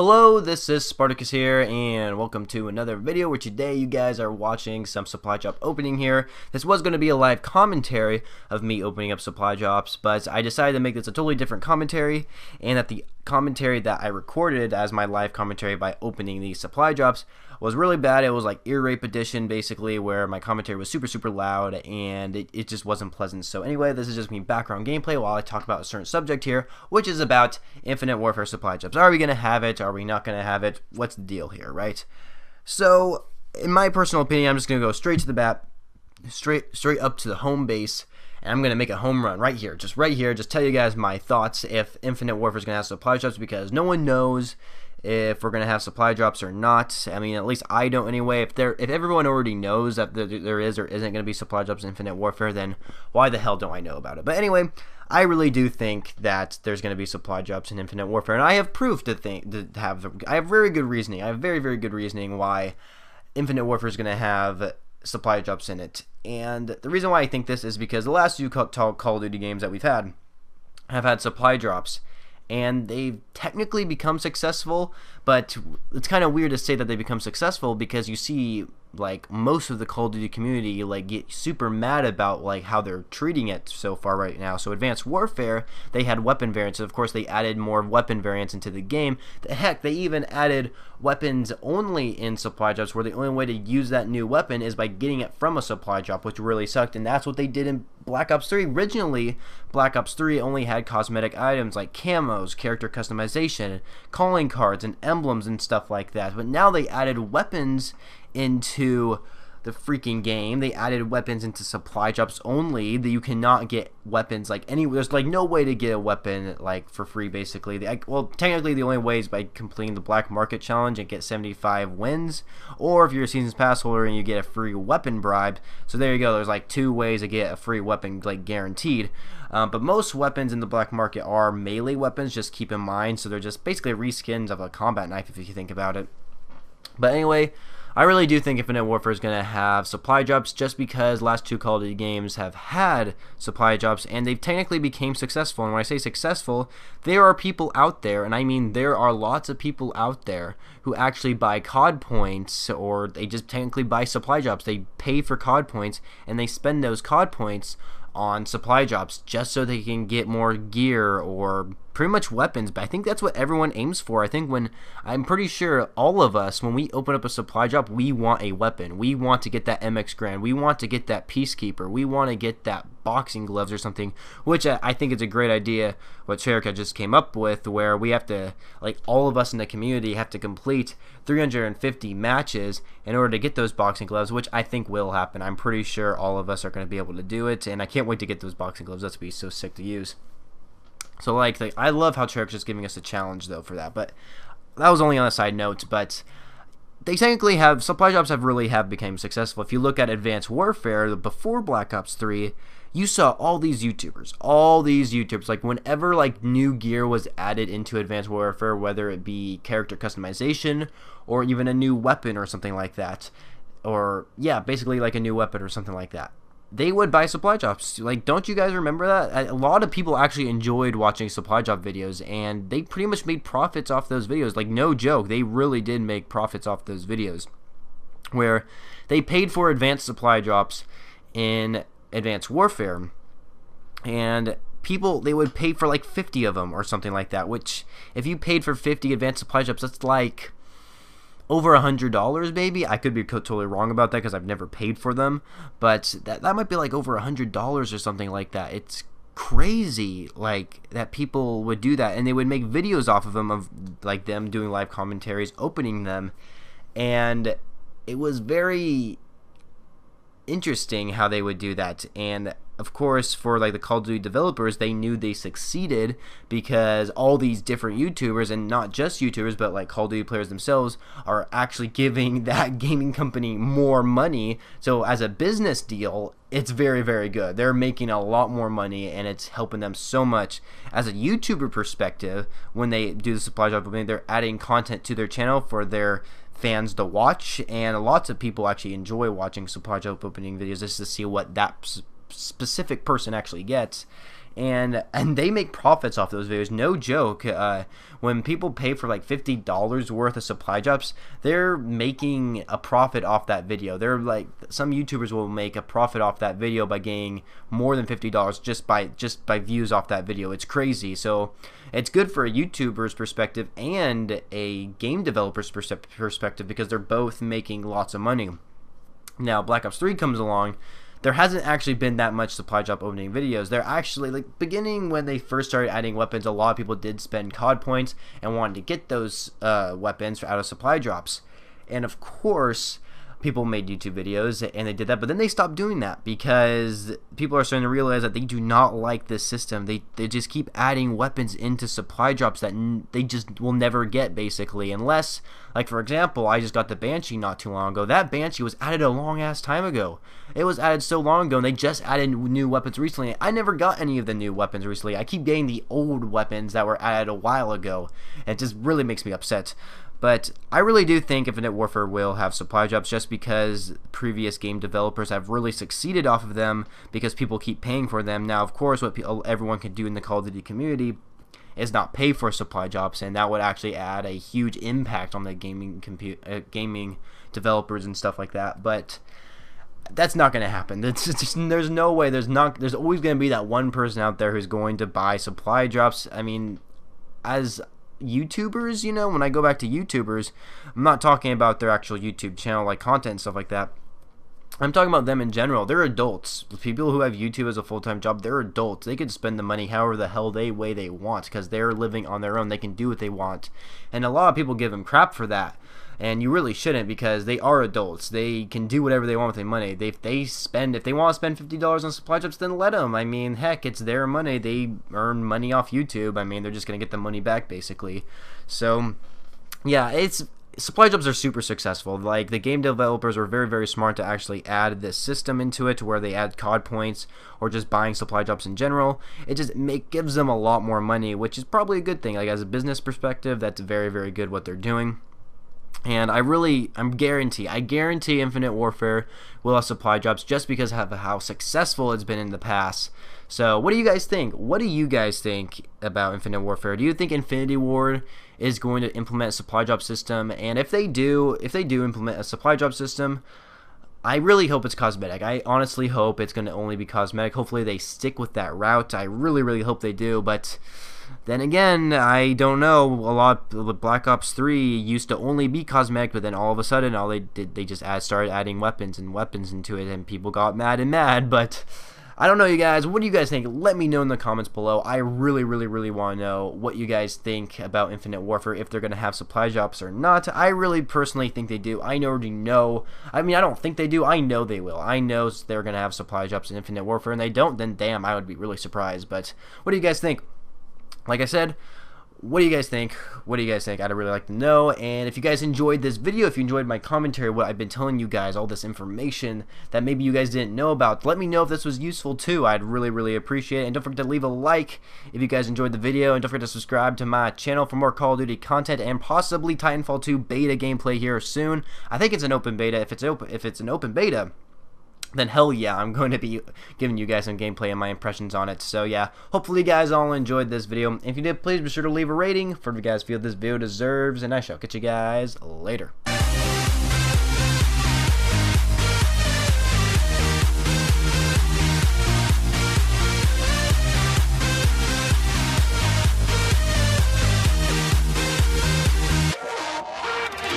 Hello, this is Spartacus here, and welcome to another video where today you guys are watching some supply drop opening here. This was going to be a live commentary of me opening up supply drops, but I decided to make this a totally different commentary, and that the commentary that I recorded as my live commentary by opening these supply drops was really bad. It was like ear rape edition, basically, where my commentary was super loud, and it just wasn't pleasant. So anyway, this is just me background gameplay while I talk about a certain subject here, which is about Infinite Warfare supply drops. Are we going to have it? Are we not going to have it? What's the deal here, right? So, in my personal opinion, I'm just going to go straight to the bat, straight up to the home base, and I'm going to make a home run right here, just tell you guys my thoughts if Infinite Warfare is going to have supply drops, because no one knows if we're going to have supply drops or not. I mean, at least I don't anyway. If everyone already knows that there is or isn't going to be supply drops in Infinite Warfare, then why the hell don't I know about it? But anyway, I really do think that there's going to be supply drops in Infinite Warfare, and I have proof I have very good reasoning. I have very good reasoning why Infinite Warfare is going to have supply drops in it. And the reason why I think this is because the last few Call of Duty games that we've had have had supply drops, and they've technically become successful, but it's kind of weird to say that they become successful because you see like most of the Call of Duty community like get super mad about like how they're treating it so far right now. So Advanced Warfare, they had weapon variants, and of course they added more weapon variants into the game. Heck, they even added weapons only in supply drops, where the only way to use that new weapon is by getting it from a supply drop, which really sucked. And that's what they did in Black Ops 3. Originally, Black Ops 3 only had cosmetic items like camos, character customization, calling cards, and emblems and stuff like that. But now they added weapons into the freaking game. They added weapons into supply drops only, that you cannot get weapons like there's like no way to get a weapon like for free, basically. Well, technically the only way is by completing the Black Market Challenge and get 75 wins, or if you're a Seasons Pass holder and you get a free weapon bribe. So there you go, there's like two ways to get a free weapon, like guaranteed. But most weapons in the black market are melee weapons, just keep in mind. So they're just basically reskins of a combat knife, if you think about it. But anyway, I really do think Infinite Warfare is going to have supply drops, just because last two Call of Duty games have had supply drops, and they've technically became successful. And when I say successful, there are people out there, and I mean there are lots of people out there who actually buy COD points, or they just technically buy supply drops. They pay for COD points, and they spend those COD points on supply drops just so they can get more gear or pretty much weapons. But I think that's what everyone aims for. I'm pretty sure all of us, when we open up a supply drop, we want a weapon. We want to get that MX Grand. We want to get that Peacekeeper. We want to get that boxing gloves or something, which I think is a great idea what Treyarch just came up with, where we have to, like, all of us in the community have to complete 350 matches in order to get those boxing gloves, which I think will happen. I'm pretty sure all of us are going to be able to do it, and I can't wait to get those boxing gloves. That's going to be so sick to use. So like I love how Treyarch is giving us a challenge though for that, but that was only on a side note. But they technically have supply drops really have become successful. If you look at Advanced Warfare before Black Ops 3, you saw all these YouTubers, like whenever like new gear was added into Advanced Warfare, whether it be character customization or even a new weapon or something like that, or yeah, basically like a new weapon or something like that, they would buy supply drops. Like, don't you guys remember that? A lot of people actually enjoyed watching supply drop videos, and they pretty much made profits off those videos. Like, no joke, they really did make profits off those videos, where they paid for advanced supply drops in Advanced Warfare, and people, they would pay for like 50 of them or something like that, which if you paid for 50 advanced supply drops, that's like over $100 maybe. I could be totally wrong about that because I've never paid for them, but that might be like over $100 or something like that. It's crazy like that people would do that, and they would make videos off of them, of like them doing live commentaries opening them, and it was very interesting how they would do that. And of course, for like the Call of Duty developers, they knew they succeeded because all these different YouTubers, and not just YouTubers, but like Call of Duty players themselves, are actually giving that gaming company more money. So as a business deal, it's very good. They're making a lot more money, and it's helping them so much. As a YouTuber perspective, when they do the supply drop opening, they're adding content to their channel for their fans to watch, and lots of people actually enjoy watching supply drop opening videos just to see what that specific person actually gets. and they make profits off those videos. No joke. When people pay for like $50 worth of supply drops, they're making a profit off that video. They're like, some YouTubers will make a profit off that video by getting more than $50 just by views off that video. It's crazy. So it's good for a YouTuber's perspective and a game developer's perspective, because they're both making lots of money. Now Black Ops 3 comes along. There hasn't actually been that much supply drop opening videos. They're actually, like, beginning when they first started adding weapons, a lot of people did spend COD points and wanted to get those weapons out of supply drops. And of course, people made YouTube videos and they did that, but then they stopped doing that because people are starting to realize that they do not like this system. They just keep adding weapons into supply drops that they just will never get, basically, unless, like, for example, I just got the Banshee not too long ago. That Banshee was added a long ass time ago. It was added so long ago, and they just added new weapons recently. I never got any of the new weapons recently. I keep getting the old weapons that were added a while ago, and it just really makes me upset. But I really do think Infinite Warfare will have supply drops, just because previous game developers have really succeeded off of them, because people keep paying for them. Now, of course, what everyone can do in the Call of Duty community is not pay for supply drops, and that would actually add a huge impact on the gaming developers and stuff like that. But that's not going to happen. There's no way. There's always going to be that one person out there who's going to buy supply drops. I mean, as YouTubers, you know, when I go back to YouTubers, I'm not talking about their actual YouTube channel, like content and stuff like that. I'm talking about them in general. They're adults. People who have YouTube as a full-time job, they're adults. They can spend the money however the hell they want, because they're living on their own. They can do what they want. And a lot of people give them crap for that. And you really shouldn't, because they are adults. They can do whatever they want with their money. If they want to spend $50 on supply drops, then let them. I mean, heck, it's their money. They earn money off YouTube. I mean, they're just going to get the money back, basically. So, yeah, supply drops are super successful. Like, the game developers were very, very smart to actually add this system into it, to where they add COD points or just buying supply drops in general. It just gives them a lot more money, which is probably a good thing. Like, as a business perspective, that's very, very good what they're doing. And I guarantee Infinite Warfare will have supply drops, just because of how successful it's been in the past. So what do you guys think? What do you guys think about Infinite Warfare? Do you think Infinity Ward is going to implement a supply drop system? And if they do implement a supply drop system, I really hope it's cosmetic. I honestly hope it's going to only be cosmetic. Hopefully they stick with that route. I really, really hope they do. But then again, I don't know. A lot of Black Ops 3 used to only be cosmetic, but then all of a sudden, all they did, they just started adding weapons into it, and people got mad. But I don't know, you guys. What do you guys think? Let me know in the comments below. I really, really, really want to know what you guys think about Infinite Warfare, if they're going to have supply drops or not. I really personally think they do. I already know. I mean, I don't think they do. I know they will. I know they're going to have supply drops in Infinite Warfare, and they don't, then damn, I would be really surprised. But what do you guys think? Like I said, what do you guys think? What do you guys think? I'd really like to know. And if you guys enjoyed this video, if you enjoyed my commentary, what I've been telling you guys, all this information that maybe you guys didn't know about, let me know if this was useful too. I'd really, really appreciate it. And don't forget to leave a like if you guys enjoyed the video. And don't forget to subscribe to my channel for more Call of Duty content and possibly Titanfall 2 beta gameplay here soon. I think it's an open beta. If it's an open beta, then hell yeah, I'm going to be giving you guys some gameplay and my impressions on it. So yeah, hopefully you guys all enjoyed this video. If you did, please be sure to leave a rating for what you guys feel this video deserves, and I shall catch you guys later.